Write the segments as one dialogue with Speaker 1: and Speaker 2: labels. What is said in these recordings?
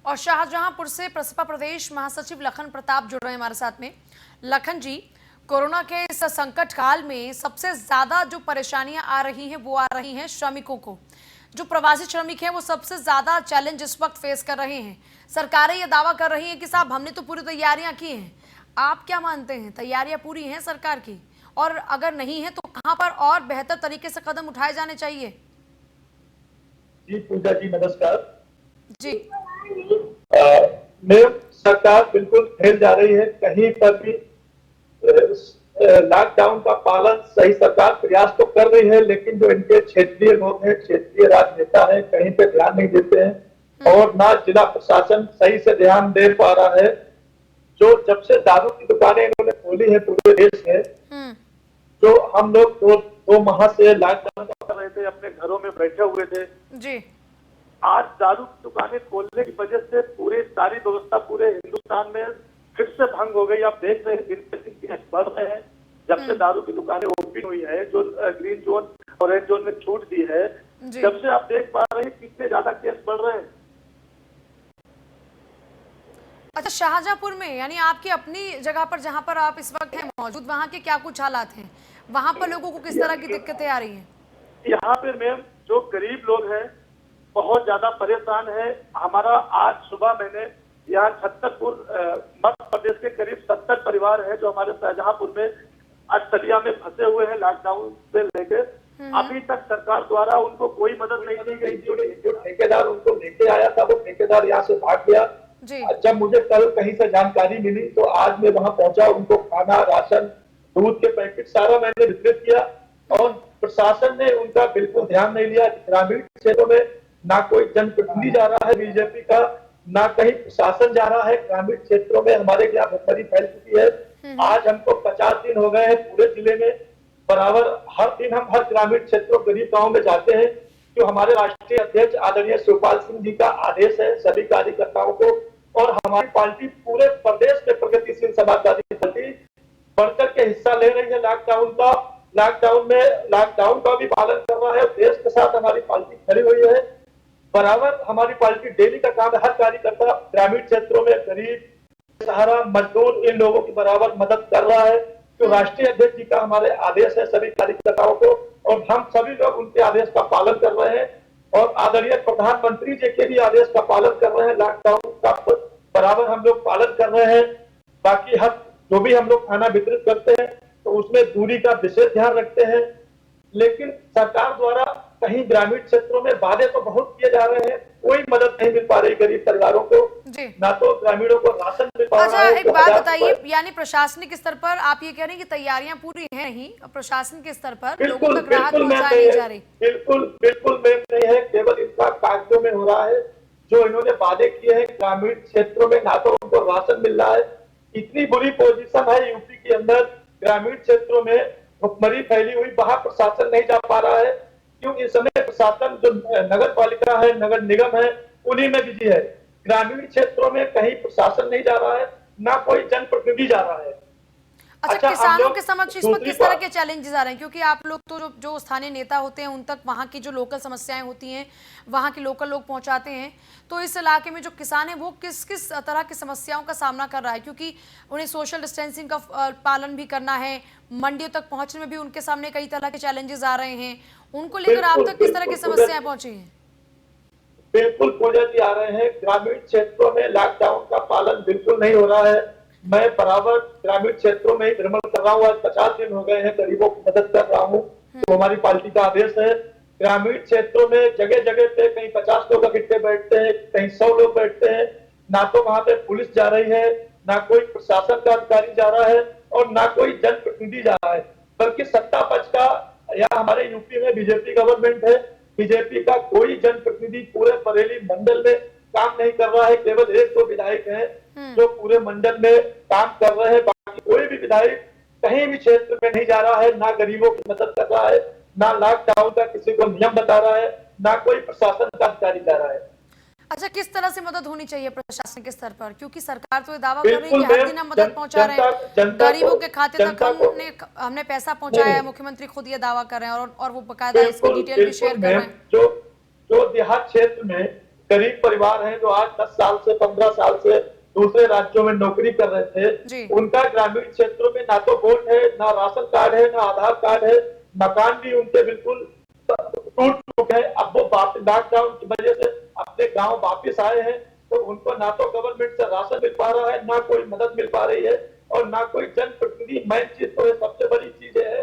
Speaker 1: और शाहजहांपुर से प्रसपा प्रदेश महासचिव लखन प्रताप जुड़ रहे हैं हमारे साथ में। लखन जी, कोरोना के इस संकट काल में सबसे ज्यादा जो परेशानियां आ रही हैं वो आ रही हैं श्रमिकों को। जो प्रवासी श्रमिक हैं वो सबसे ज्यादा चैलेंज इस वक्त फेस कर रहे हैं। सरकारें ये दावा कर रही हैं कि साहब हमने तो पूरी तैयारियां की हैं। आप क्या मानते हैं, तैयारियां पूरी हैं सरकार की? और अगर नहीं है तो कहां पर और बेहतर तरीके से कदम उठाए जाने चाहिए?
Speaker 2: जी पूजा जी नमस्कार
Speaker 1: जी।
Speaker 2: में सरकार बिल्कुल फेल जा रही है। कहीं पर भी लॉकडाउन का पालन सही सरकार प्रयास तो कर रही है, लेकिन जो इनके क्षेत्रीय लोग हैं, क्षेत्रीय राजनेता हैं, कहीं पे ध्यान नहीं देते हैं और ना जिला प्रशासन सही से ध्यान दे पा रहा है। जो जब से दारू की दुकानें इन्होंने खोली है पूरे देश में, जो हम लोग दो माह से लॉकडाउन कर रहे थे, अपने घरों में बैठे हुए थे
Speaker 1: जी।
Speaker 2: आज दारू की दुकानें खोलने की वजह से पूरी सारी व्यवस्था पूरे हिंदुस्तान में फिर से भंग हो गई। आप देख रहे हैं दिन पे दिन केस बढ़ रहे हैं। जब से दारू की दुकानें ओपन हुई है, जो ग्रीन जोन और रेड जोन में छूट दी है, जब से आप देख पा रहे हैं कितने ज्यादा केस बढ़ रहे हैं।
Speaker 1: अच्छा, शाहजहांपुर में यानी आपकी अपनी जगह पर जहां पर आप इस वक्त हैं मौजूद, वहां के क्या कुछ हालात हैं? वहां पर लोगों को किस तरह की दिक्कतें आ रही हैं?
Speaker 2: यहाँ पे मैम जो गरीब लोग हैं बहुत ज्यादा परेशान है। हमारा आज सुबह मैंने यहाँ छत्तरपुर मध्य प्रदेश के करीब 70 परिवार है जो हमारे शाहजहांपुर में अटसलिया में फंसे हुए हैं लॉकडाउन से लेकर। अभी तक सरकार द्वारा उनको कोई मदद नहीं दी गई। जो ठेकेदार उनको लेके आया था वो ठेकेदार यहाँ से भाग गया। जब मुझे कल कहीं से जानकारी मिली तो आज मैं वहां पहुंचा, उनको खाना, राशन, दूध के पैकेट सारा मैंने वितरित किया और प्रशासन ने उनका बिल्कुल ध्यान नहीं लिया। ग्रामीण क्षेत्रों में ना कोई जनप्रतिनिधि जा रहा है बीजेपी का, ना कहीं प्रशासन जा रहा है। ग्रामीण क्षेत्रों में हमारे यहाँ भुखमरी फैल चुकी है। आज हमको 50 दिन हो गए हैं पूरे जिले में। बराबर हर दिन हम हर ग्रामीण क्षेत्रों गरीब गाँव में जाते हैं। जो हमारे राष्ट्रीय अध्यक्ष आदरणीय शिवपाल सिंह जी का आदेश है सभी कार्यकर्ताओं को, और हमारी पार्टी पूरे प्रदेश में प्रगतिशील समाजवादी पार्टी बढ़कर के हिस्सा ले रही है। लॉकडाउन का भी पालन कर रहा है। देश के साथ हमारी पार्टी खड़ी हुई है। बराबर हमारी पार्टी डेली का काम है। हर कार्यकर्ता ग्रामीण क्षेत्रों में गरीब, सहारा, मजदूर, इन लोगों की बराबर मदद कर रहा है। जो राष्ट्रीय अध्यक्ष जी का हमारे आदेश है सभी कार्यकर्ताओं को, और हम सभी लोग उनके आदेश का पालन कर रहे हैं और आदरणीय प्रधानमंत्री जी के भी आदेश का पालन कर रहे हैं। लॉकडाउन का बराबर हम लोग पालन कर रहे हैं। बाकी हर जो भी हम लोग खाना वितरित करते हैं तो उसमें दूरी का विशेष ध्यान रखते हैं। लेकिन सरकार द्वारा कहीं ग्रामीण क्षेत्रों में वादे तो बहुत किए जा रहे हैं, कोई मदद नहीं मिल पा रही गरीब परिवारों को, ना तो ग्रामीणों को राशन मिल पा रहा है।
Speaker 1: अच्छा, एक बात बताइए, यानी प्रशासनिक स्तर पर आप ये कह रहे हैं कि तैयारियां पूरी हैं नहीं, प्रशासन के स्तर पर लोगों तक राहत पहुंचाई नहीं जा रही?
Speaker 2: बिल्कुल मैम नहीं है, केवल इनका कागजों में हो रहा है। जो इन्होंने वादे किए हैं ग्रामीण क्षेत्रों में ना तो उनको राशन मिल रहा है। इतनी बुरी पोजीशन है यूपी के अंदर, ग्रामीण क्षेत्रों में भुखमरी फैली हुई, वहां प्रशासन नहीं जा पा रहा है। क्यों? इस समय प्रशासन जो नगर पालिका है, नगर निगम है, उन्हीं में बिजी है। ग्रामीण क्षेत्रों में कहीं प्रशासन नहीं जा रहा है, ना कोई जनप्रतिनिधि जा रहा है।
Speaker 1: अच्छा, किसानों के समक्ष इस वक्त किस तरह के चैलेंजेस आ रहे हैं? क्योंकि आप लोग तो जो स्थानीय नेता होते हैं उन तक वहाँ की जो लोकल समस्याएं होती हैं वहाँ के लोकल लोग पहुँचाते हैं, तो इस इलाके में जो किसान है वो किस किस तरह की समस्याओं का सामना कर रहा है? क्योंकि उन्हें सोशल डिस्टेंसिंग का पालन भी करना है, मंडियों तक पहुँचने में भी उनके सामने कई तरह के चैलेंजेस आ रहे हैं। उनको लेकर आप तक किस तरह की समस्याएं पहुंची हैं?
Speaker 2: बिल्कुल पूजा जी आ रहे हैं। ग्रामीण क्षेत्रों में लॉकडाउन का पालन बिल्कुल नहीं हो रहा है। मैं बराबर ग्रामीण क्षेत्रों में ही भ्रमण कर रहा हूँ। आज 50 दिन हो गए हैं, गरीबों की मदद कर रहा हूँ। तो हमारी पार्टी का आदेश है। ग्रामीण क्षेत्रों में जगह जगह पे कहीं 50 लोग इकट्ठे बैठते हैं, कहीं 100 लोग बैठते हैं। ना तो वहां पे पुलिस जा रही है, ना कोई प्रशासन का अधिकारी जा रहा है और ना कोई जनप्रतिनिधि जा रहा है, बल्कि सत्ता पक्ष का या हमारे यूपी में बीजेपी गवर्नमेंट है, बीजेपी का कोई जनप्रतिनिधि पूरे बरेली मंडल में काम नहीं कर रहा है। केवल 1-2 विधायक हैं जो पूरे मंडल में काम कर रहे हैं। बाकी कोई भी विधायक कहीं भी क्षेत्र में नहीं जा रहा है, ना गरीबों की मदद कर रहा है, ना लॉकडाउन का किसी को नियम बता रहा है, ना कोई प्रशासन का अधिकारी जा रहा है।
Speaker 1: अच्छा, किस तरह से मदद होनी चाहिए प्रशासन के स्तर पर? क्योंकि सरकार तो ये दावा कर रही है कि हर दिन हम मदद पहुंचा रहे हैं, गरीबों के खाते तक हमने पैसा पहुंचाया है। मुख्यमंत्री खुद ये दावा कर रहे हैं और वो बकायदा इसकी डिटेल भी शेयर कर रहे हैं।
Speaker 2: जो देहात क्षेत्र में गरीब परिवार हैं जो आज 10 साल से 15 साल से दूसरे राज्यों में नौकरी कर रहे
Speaker 1: जी।
Speaker 2: थे, उनका ग्रामीण क्षेत्रों में ना तो वोट है, ना राशन कार्ड है, ना आधार कार्ड है, मकान भी उनके बिल्कुल टूट चुके हैं। अब वो लॉकडाउन की वजह से अपने गांव वापिस आए हैं, तो उनको ना तो गवर्नमेंट से राशन मिल पा रहा है, ना कोई मदद मिल पा रही है, और ना कोई जनप्रतिनिधि। मेन चीज तो सबसे बड़ी चीज है,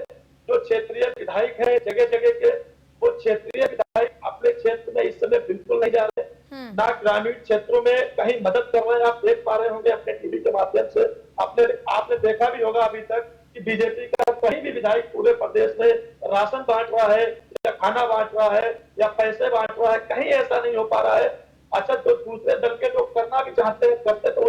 Speaker 2: जो क्षेत्रीय विधायक है जगह जगह के, वो क्षेत्रीय विधायक अपने क्षेत्र में इस समय बिल्कुल नहीं जा रहे, ना ग्रामीण क्षेत्रों में कहीं मदद कर रहे हैं। आप देख पा रहे होंगे अपने टीवी के माध्यम से, आपने देखा भी होगा अभी तक कि बीजेपी का कहीं भी विधायक पूरे प्रदेश में राशन बांट रहा है या खाना बांट रहा है या पैसे बांट रहा है, कहीं ऐसा नहीं हो पा रहा है। अच्छा, जो दूसरे दल के लोग करना भी चाहते हैं करते, तो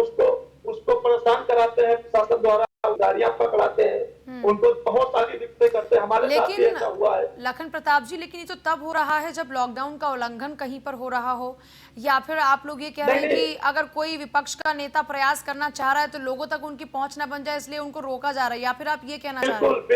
Speaker 2: उसको परेशान कराते हैं प्रशासन द्वारा, गाड़ियां पकड़ाते हैं, उनको बहुत सारी दिक्कतें करते हैं। हमारे साथ भी ऐसा हुआ है।
Speaker 1: लखन प्रताप जी, लेकिन ये तो तब हो रहा है जब लॉकडाउन का उल्लंघन कहीं पर हो रहा हो, या फिर आप लोग ये कह रहे हैं कि अगर कोई विपक्ष का नेता प्रयास करना चाह रहा है तो लोगों तक उनकी पहुंच ना बन जाए, इसलिए उनको रोका जा रहा है, या फिर आप ये कहना चाह रहे हैं?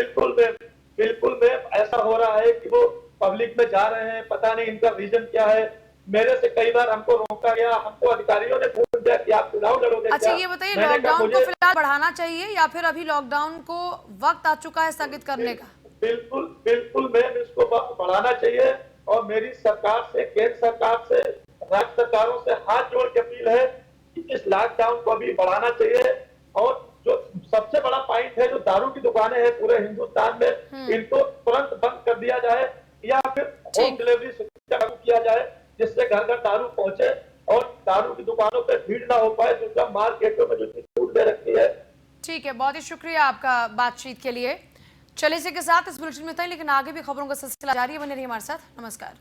Speaker 2: बिल्कुल मैम, ऐसा हो रहा है कि वो पब्लिक में जा रहे हैं, पता नहीं इनका रीजन क्या है। मेरे से कई बार हमको रोका गया, हमको अधिकारियों ने पूछ दिया कि आप चुनाव लड़ोगे।
Speaker 1: अच्छा, ये बताइए, लॉकडाउन को फिलहाल बढ़ाना चाहिए या फिर अभी लॉकडाउन को वक्त आ चुका है स्थगित करने का?
Speaker 2: बिल्कुल मैम, इसको बढ़ाना चाहिए, और मेरी सरकार से, केंद्र सरकार से, राज्य सरकारों से हाथ जोड़ के अपील है कि इस लॉकडाउन को भी बढ़ाना चाहिए। और जो सबसे बड़ा पॉइंट है, जो दारू की दुकानें हैं पूरे हिंदुस्तान में, इनको तुरंत बंद कर दिया जाए, या फिर होम डिलीवरी सिस्टम लागू किया जाए, जिससे घर घर दारू पहुंचे और दारू की दुकानों पे भीड़ ना हो पाए, जो सब मार्केटों में जो छूट दे रखी है।
Speaker 1: ठीक है, बहुत ही शुक्रिया आपका बातचीत के लिए। चलिए, इसी के साथ इस बुलेटिन में था, लेकिन आगे भी खबरों का सिलसिला जारी है, बने रहिए हमारे साथ। नमस्कार।